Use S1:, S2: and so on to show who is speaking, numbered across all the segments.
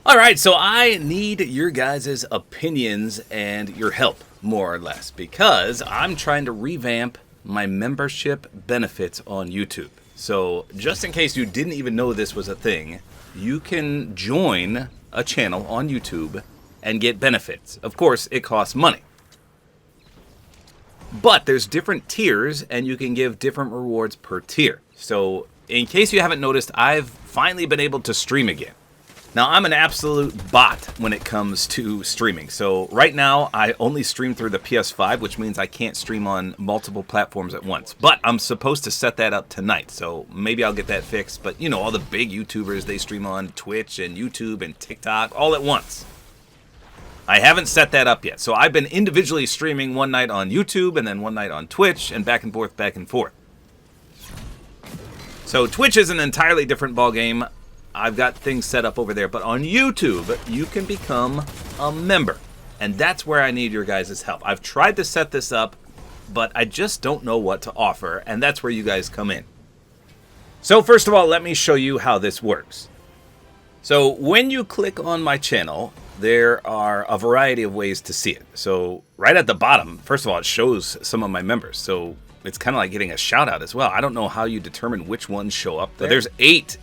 S1: Alright, so I need your guys' opinions and your help, more or less, because I'm trying to revamp my membership benefits on YouTube. So, just in case you didn't even know this was a thing, you can join a channel on YouTube and get benefits. Of course, it costs money. But there's different tiers, and you can give different rewards per tier. So, in case you haven't noticed, I've finally been able to stream again. Now, I'm an absolute bot when it comes to streaming. So right now, I only stream through the PS5, which means I can't stream on multiple platforms at once. But I'm supposed to set that up tonight, so maybe I'll get that fixed. But, you know, all the big YouTubers, they stream on Twitch and YouTube and TikTok all at once. I haven't set that up yet. So I've been individually streaming one night on YouTube and then one night on Twitch and back and forth, back and forth. So Twitch is an entirely different ballgame. I've got things set up over there, but on YouTube, you can become a member. And that's where I need your guys' help. I've tried to set this up, but I just don't know what to offer, and that's where you guys come in. So first of all, let me show you how this works. So when you click on my channel, there are a variety of ways to see it. So right at the bottom, first of all, it shows some of my members. So it's kind of like getting a shout out as well. I don't know how you determine which ones show up there. There's 8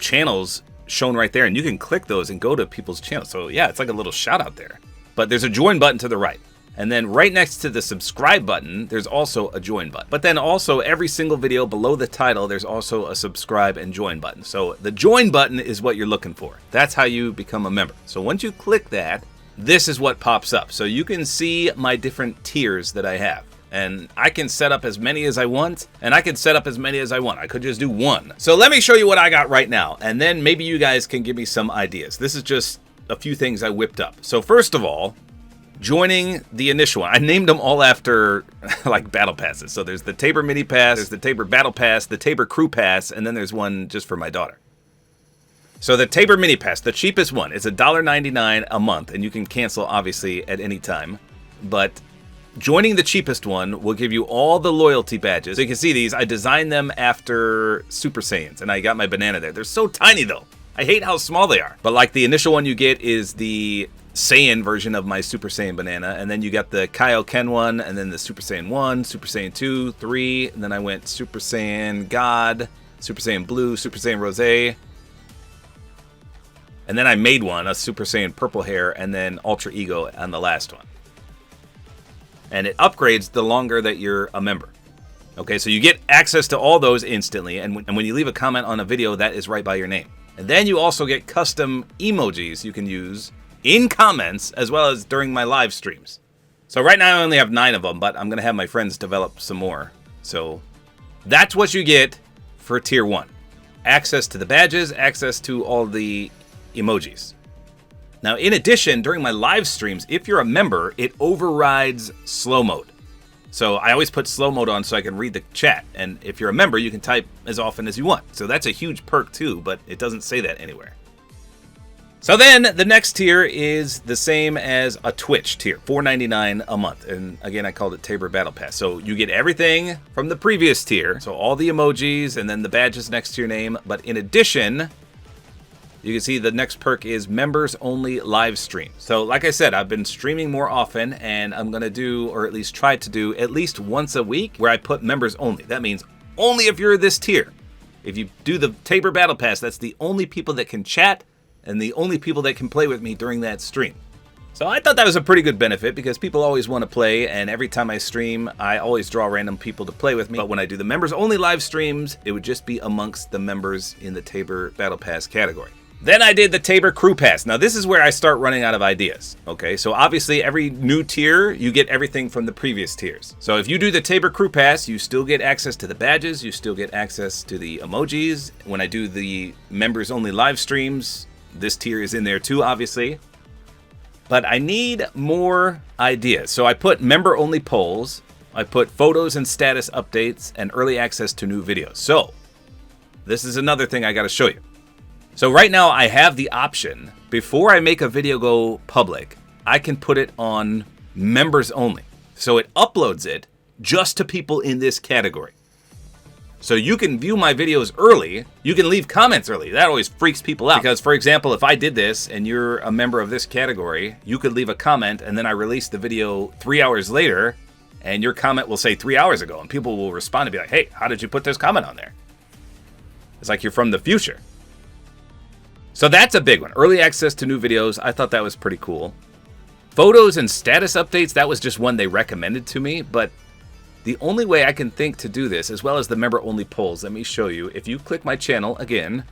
S1: channels shown right there, and you can click those and go to people's channels. So yeah, it's like a little shout out there. But there's a join button to the right. And then right next to the subscribe button, there's also a join button. But then also every single video below the title, there's also a subscribe and join button. So the join button is what you're looking for. That's how you become a member. So once you click that, this is what pops up. So you can see my different tiers that I have. And I can set up as many as I want, and I can set up as many as I want. I could just do one. So let me show you what I got right now, and then maybe you guys can give me some ideas. This is just a few things I whipped up. So first of all, joining the initial one. I named them all after like battle passes. So there's the Tabor Mini Pass, there's the Tabor Battle Pass, the Tabor Crew Pass, and then there's one just for my daughter. So the Tabor Mini Pass, the cheapest one, is $1.99 a month, and you can cancel obviously at any time. But joining the cheapest one will give you all the loyalty badges. So you can see these. I designed them after Super Saiyans, and I got my banana there. They're so tiny, though. I hate how small they are. But like the initial one you get is the Saiyan version of my Super Saiyan banana, and then you got the Kaioken one, and then the Super Saiyan 1, Super Saiyan 2, 3, and then I went Super Saiyan God, Super Saiyan Blue, Super Saiyan Rosé. And then I made one, a Super Saiyan Purple Hair, and then Ultra Ego on the last one. And it upgrades the longer that you're a member. Okay, so you get access to all those instantly, and when you leave a comment on a video, that is right by your name. And then you also get custom emojis you can use in comments, as well as during my live streams. So right now I only have 9 of them, but I'm going to have my friends develop some more. So that's what you get for Tier 1. Access to the badges, access to all the emojis. Now, in addition, during my live streams, if you're a member, it overrides slow mode. So I always put slow mode on so I can read the chat. And if you're a member, you can type as often as you want. So that's a huge perk too, but it doesn't say that anywhere. So then the next tier is the same as a Twitch tier, $4.99 a month. And again, I called it Tabor Battle Pass. So you get everything from the previous tier. So all the emojis and then the badges next to your name. But in addition, you can see the next perk is members only live stream. So like I said, I've been streaming more often, and I'm going to do, or at least try to do, at least once a week where I put members only. That means only if you're this tier. If you do the Tabor Battle Pass, that's the only people that can chat and the only people that can play with me during that stream. So I thought that was a pretty good benefit because people always want to play, and every time I stream, I always draw random people to play with me. But when I do the members only live streams, it would just be amongst the members in the Tabor Battle Pass category. Then I did the Tabor Crew Pass. Now this is where I start running out of ideas. Okay, so obviously every new tier, you get everything from the previous tiers. So if you do the Tabor Crew Pass, you still get access to the badges, you still get access to the emojis. When I do the members only live streams, this tier is in there too, obviously. But I need more ideas. So I put member only polls, I put photos and status updates, and early access to new videos. So this is another thing I gotta show you. So right now I have the option, before I make a video go public, I can put it on members only. So it uploads it just to people in this category. So you can view my videos early. You can leave comments early. That always freaks people out. Because, for example, if I did this and you're a member of this category, you could leave a comment and then I release the video 3 hours later and your comment will say 3 hours ago. And people will respond and be like, hey, how did you put this comment on there? It's like you're from the future. So that's a big one. Early access to new videos. I thought that was pretty cool. Photos and status updates. That was just one they recommended to me. But the only way I can think to do this, as well as the member-only polls, let me show you. If you click my channel, again,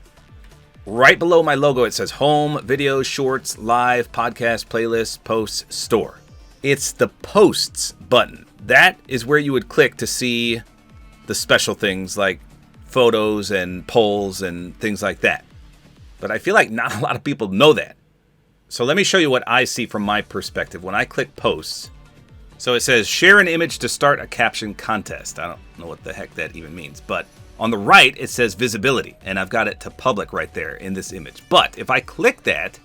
S1: right below my logo, it says Home, Videos, Shorts, Live, Podcast, Playlists, Posts, Store. It's the Posts button. That is where you would click to see the special things like photos and polls and things like that. But I feel like not a lot of people know that. So let me show you what I see from my perspective. When I click Posts, so it says share an image to start a caption contest. I don't know what the heck that even means. But on the right, it says visibility. And I've got it to public right there in this image. But if I click that,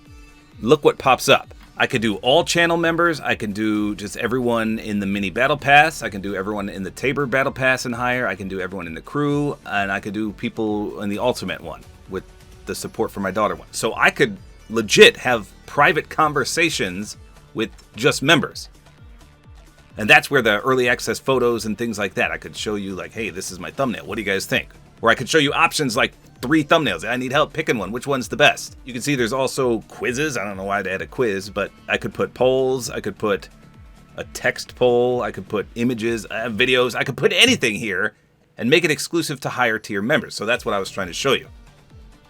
S1: look what pops up. I could do all channel members. I can do just everyone in the mini battle pass. I can do everyone in the Tabor battle pass and higher. I can do everyone in the crew. And I could do people in the ultimate one with the support for my daughter one. So I could legit have private conversations with just members. And that's where the early access photos and things like that, I could show you like, hey, this is my thumbnail. What do you guys think? Or I could show you options like 3 thumbnails. I need help picking one. Which one's the best? You can see there's also quizzes. I don't know why I'd add a quiz, but I could put polls. I could put a text poll. I could put images, videos. I could put anything here and make it exclusive to higher tier members. So that's what I was trying to show you.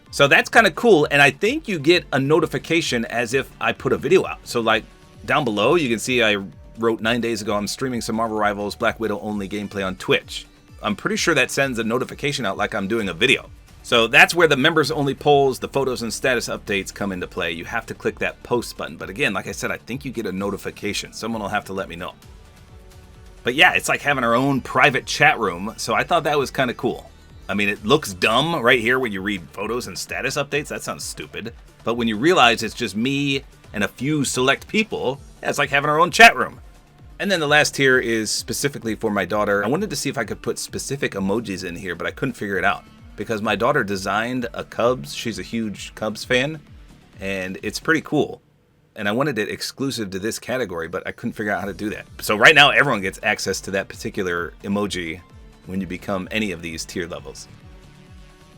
S1: So that's kind of cool. And I think you get a notification as if I put a video out. So like down below, you can see I wrote 9 days ago, I'm streaming some Marvel Rivals Black Widow only gameplay on Twitch. I'm pretty sure that sends a notification out like I'm doing a video. So that's where the members only polls, the photos and status updates come into play. You have to click that post button. But again, like I said, I think you get a notification. Someone will have to let me know. But yeah, it's like having our own private chat room. So I thought that was kind of cool. I mean, it looks dumb right here when you read photos and status updates. That sounds stupid. But when you realize it's just me and a few select people, yeah, it's like having our own chat room. And then the last tier is specifically for my daughter. I wanted to see if I could put specific emojis in here, but I couldn't figure it out. Because my daughter designed a Cubs. She's a huge Cubs fan. And it's pretty cool. And I wanted it exclusive to this category, but I couldn't figure out how to do that. So right now, everyone gets access to that particular emoji when you become any of these tier levels.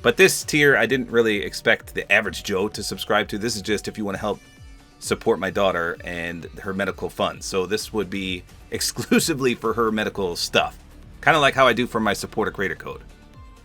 S1: But this tier, I didn't really expect the average Joe to subscribe to. This is just if you want to help support my daughter and her medical funds. So this would be exclusively for her medical stuff. Kind of like how I do for my Support-A-Creator Code.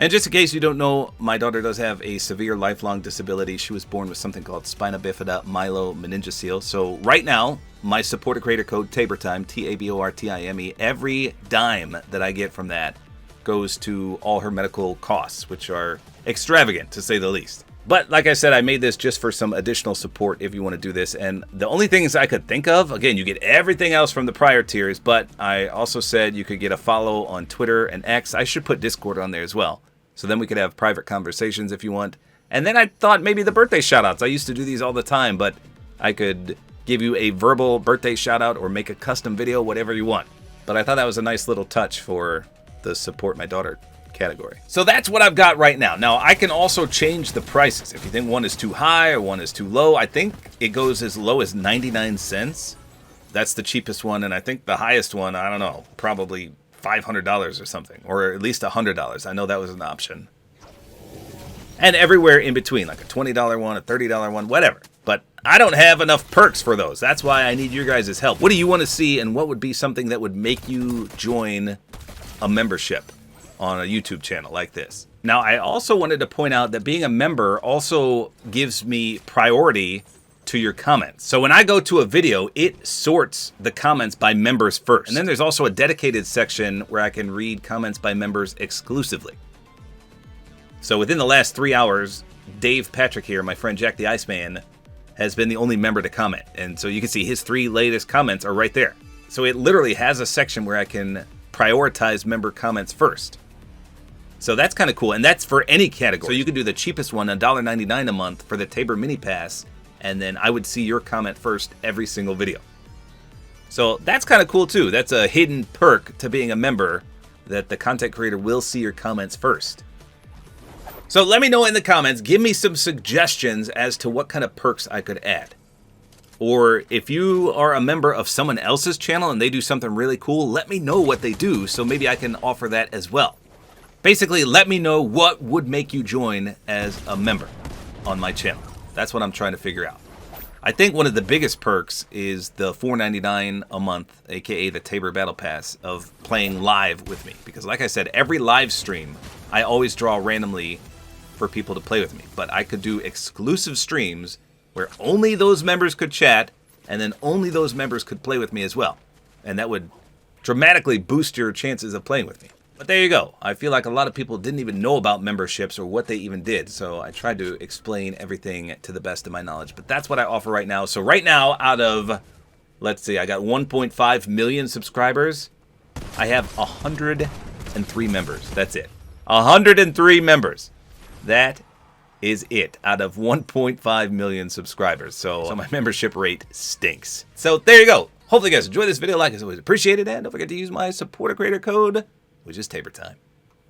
S1: And just in case you don't know, my daughter does have a severe lifelong disability. She was born with something called spina bifida myelomeningocele. So right now, my Support-A-Creator Code, tabortime, TABORTIME, every dime that I get from that goes to all her medical costs, which are extravagant to say the least. But like I said, I made this just for some additional support if you want to do this. And the only things I could think of, again, you get everything else from the prior tiers, but I also said you could get a follow on Twitter and X. I should put Discord on there as well. So then we could have private conversations if you want. And then I thought maybe the birthday shoutouts. I used to do these all the time, but I could give you a verbal birthday shoutout or make a custom video, whatever you want. But I thought that was a nice little touch for the support my daughter category. So that's what I've got right now. Now I can also change the prices. If you think one is too high or one is too low, I think it goes as low as 99 cents. That's the cheapest one. And I think the highest one, I don't know, probably $500 or something, or at least $100. I know that was an option. And everywhere in between, like a $20 one, a $30 one, whatever. But I don't have enough perks for those. That's why I need your guys' help. What do you want to see, and what would be something that would make you join a membership on a YouTube channel like this? Now, I also wanted to point out that being a member also gives me priority to your comments. So when I go to a video, it sorts the comments by members first. And then there's also a dedicated section where I can read comments by members exclusively. So within the last 3 hours, Dave Patrick here, my friend Jack the Iceman, has been the only member to comment. And so you can see his 3 latest comments are right there. So it literally has a section where I can prioritize member comments first. So that's kind of cool. And that's for any category. So you can do the cheapest one, $1.99 a month for the Tabor Mini Pass. And then I would see your comment first every single video. So that's kind of cool too. That's a hidden perk to being a member, that the content creator will see your comments first. So let me know in the comments, give me some suggestions as to what kind of perks I could add. Or if you are a member of someone else's channel and they do something really cool, let me know what they do so maybe I can offer that as well. Basically, let me know what would make you join as a member on my channel. That's what I'm trying to figure out. I think one of the biggest perks is the $4.99 a month, aka the Tabor Battle Pass, of playing live with me. Because like I said, every live stream, I always draw randomly for people to play with me. But I could do exclusive streams where only those members could chat, and then only those members could play with me as well. And that would dramatically boost your chances of playing with me. But there you go. I feel like a lot of people didn't even know about memberships or what they even did. So I tried to explain everything to the best of my knowledge. But that's what I offer right now. So right now, out of, let's see, I got 1.5 million subscribers. I have 103 members. That's it. 103 members. That is it out of 1.5 million subscribers. So my membership rate stinks. So there you go. Hopefully you guys enjoyed this video. Like as always, appreciate it. And don't forget to use my Support-A-Creator code, which is tabortime.